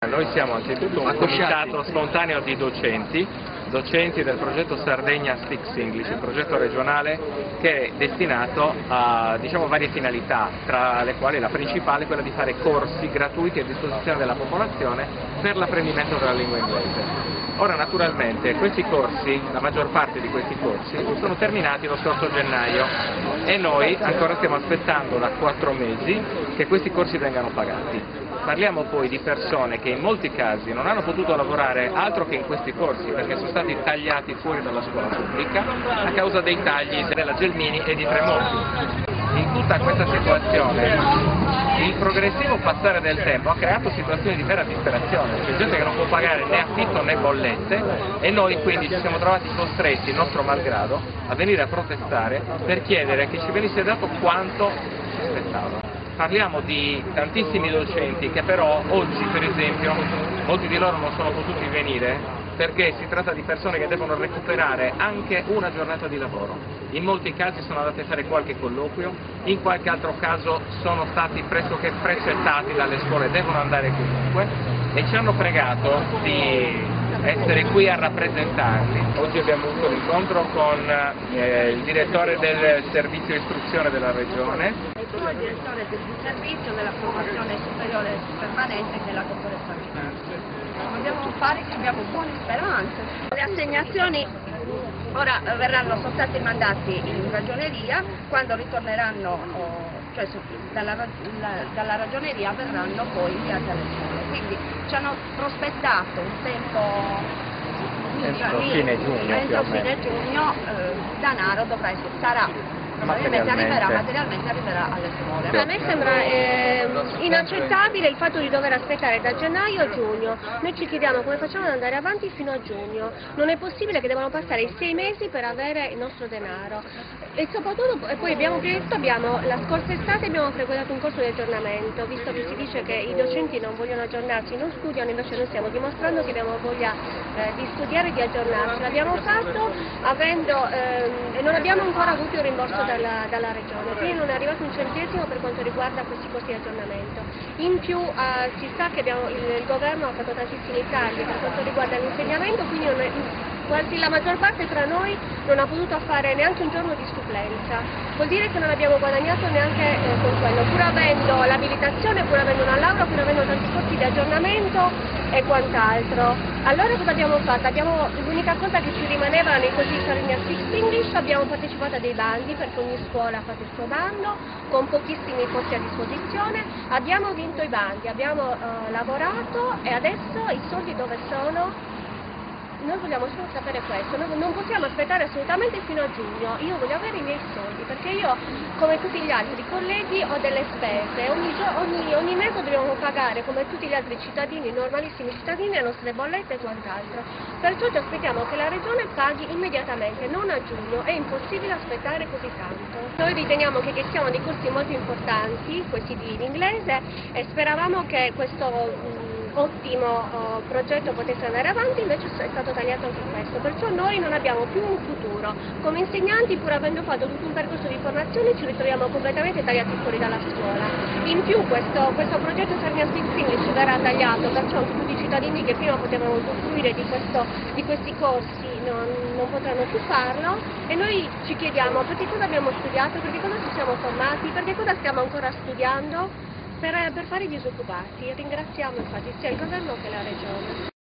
Noi siamo anzitutto un comitato spontaneo di docenti del progetto Sardegna Speaks English, il progetto regionale che è destinato a varie finalità, tra le quali la principale è quella di fare corsi gratuiti a disposizione della popolazione per l'apprendimento della lingua inglese. Ora naturalmente questi corsi, la maggior parte di questi corsi, sono terminati lo scorso gennaio e noi ancora stiamo aspettando da 4 mesi che questi corsi vengano pagati. Parliamo poi di persone che in molti casi non hanno potuto lavorare altro che in questi corsi perché sono stati tagliati fuori dalla scuola pubblica a causa dei tagli della Gelmini e di Tremonti. In tutta questa situazione il progressivo passare del tempo ha creato situazioni di vera disperazione, c'è gente che non può pagare né affitto né bollette e noi quindi ci siamo trovati costretti, il nostro malgrado, a venire a protestare per chiedere che ci venisse dato quanto ci aspettava. Parliamo di tantissimi docenti che però oggi, per esempio, molti di loro non sono potuti venire perché si tratta di persone che devono recuperare anche una giornata di lavoro. In molti casi sono andate a fare qualche colloquio, in qualche altro caso sono stati pressoché precettati dalle scuole, devono andare comunque e ci hanno pregato di essere qui a rappresentarli. Oggi abbiamo avuto l'incontro con il direttore del servizio istruzione della regione. Sono il direttore del servizio della formazione superiore permanente che è la dottoressa Minardi. Dobbiamo fare che abbiamo buone speranze. Le assegnazioni ora sono stati mandati in ragioneria, quando ritorneranno, cioè dalla ragioneria verranno poi inviate alle scuole. Quindi ci hanno prospettato un tempo entro fine giugno, danaro sarà. Probabilmente materialmente arriverà alle scuole. A me sembra inaccettabile il fatto di dover aspettare da gennaio a giugno. Noi ci chiediamo come facciamo ad andare avanti fino a giugno. Non è possibile che devono passare 6 mesi per avere il nostro denaro. E soprattutto, poi la scorsa estate abbiamo frequentato un corso di aggiornamento, visto che si dice che i docenti non vogliono aggiornarsi, non studiano, invece noi stiamo dimostrando che abbiamo voglia di studiare e di aggiornarci. L'abbiamo fatto e non abbiamo ancora avuto il rimborso dalla regione, quindi non è arrivato un centesimo per quanto riguarda questi corsi di aggiornamento. In più si sa che il governo ha fatto tantissimi tagli per quanto riguarda l'insegnamento, quindi quasi la maggior parte tra noi non ha potuto fare neanche un giorno di supplenza. Vuol dire che non abbiamo guadagnato neanche con quello, pur avendo l'abilitazione, pur avendo una laurea, pur avendo tanti corsi di aggiornamento e quant'altro. Allora cosa abbiamo fatto? L'unica cosa che ci rimaneva nei corsi di Sardegna Speaks English, abbiamo partecipato a dei bandi perché ogni scuola ha fatto il suo bando con pochissimi posti a disposizione, abbiamo vinto i bandi, abbiamo lavorato e adesso i soldi dove sono? Noi vogliamo solo sapere questo, noi non possiamo aspettare assolutamente fino a giugno, io voglio avere i miei soldi perché io, come tutti gli altri colleghi, ho delle spese, ogni mese dobbiamo pagare come tutti gli altri cittadini, normalissimi cittadini, le nostre bollette e quant'altro. Perciò ci aspettiamo che la regione paghi immediatamente, non a giugno, è impossibile aspettare così tanto. Noi riteniamo che siano dei corsi molto importanti, questi di inglese, e speravamo che questo ottimo progetto potesse andare avanti, invece è stato tagliato anche questo, perciò noi non abbiamo più un futuro. Come insegnanti, pur avendo fatto tutto un percorso di formazione, ci ritroviamo completamente tagliati fuori dalla scuola. In più questo progetto Sardegna Speaks English verrà tagliato, perciò anche tutti i cittadini che prima potevano usufruire di questi corsi non potranno più farlo e noi ci chiediamo perché cosa abbiamo studiato, perché cosa ci siamo formati, perché cosa stiamo ancora studiando per fare i disoccupati. Ringraziamo infatti sia il governo che la regione.